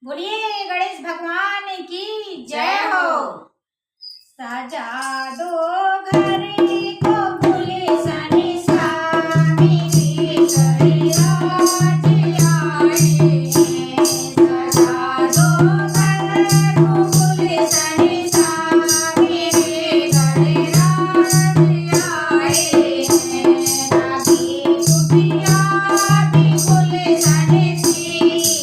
बोलिए गणेश भगवान की जय हो। सजा दो घर को फूले सने स्वामी रे गणराज आए हैं। सजा दो घर को फूले सने स्वामी रे गणराज आए हैं। रागी कुटिया भी फूले सने सी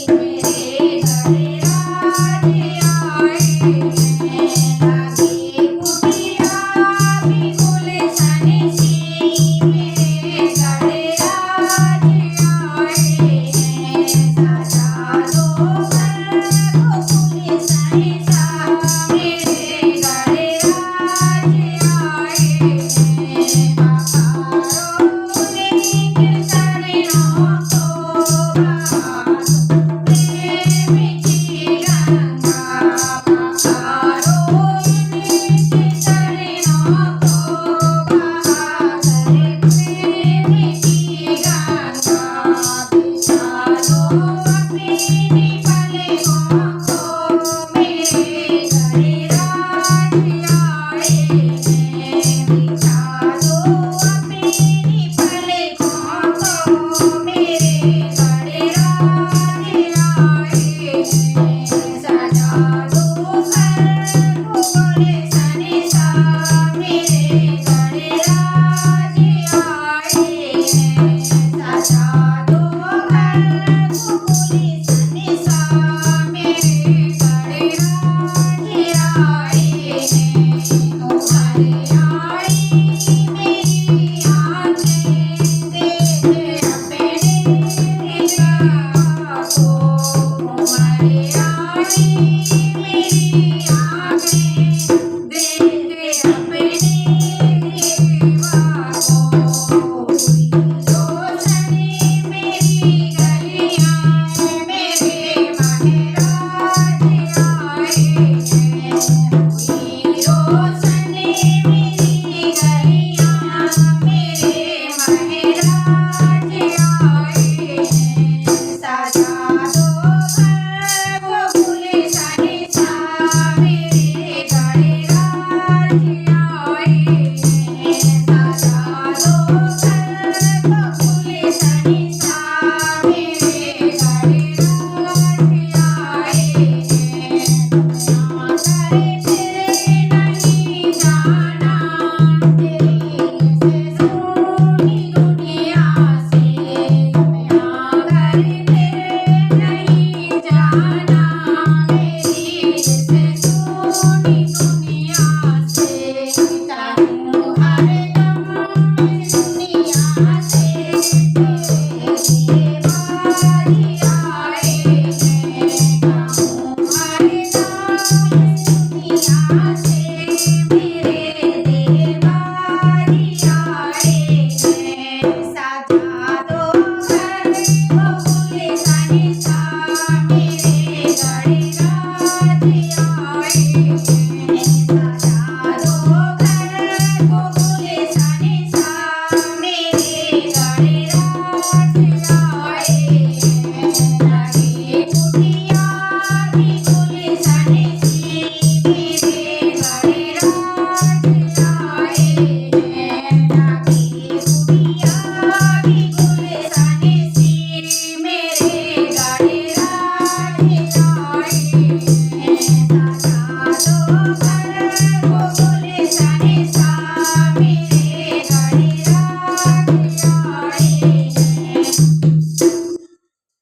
मेरे गणराज आए हैं। रागी कुटिया भी फूले सने सी मेरे गणराज आए हैं। सजा दो घर को फूले सने सा मेरे गणराज आए हैं। पखारो लेकर शरणों को बहार प्रेम की गंगा। पखारो लेकर शरणों को बहार प्रेम की गंगा। बिछा दो अपनी पलकों को मेरे गणराज आए हैं। बिछा दो अपनी पलकों को मेरे गणराज आए हैं। सजा दो घर को फूले सने सा मेरे गणराज आए हैं। सजा दो घर को फूले सने सा मेरे गणराज आए हैं। तुम्हारे आई मेरी आँखें देख अपने निगाह को। तुम्हारे आई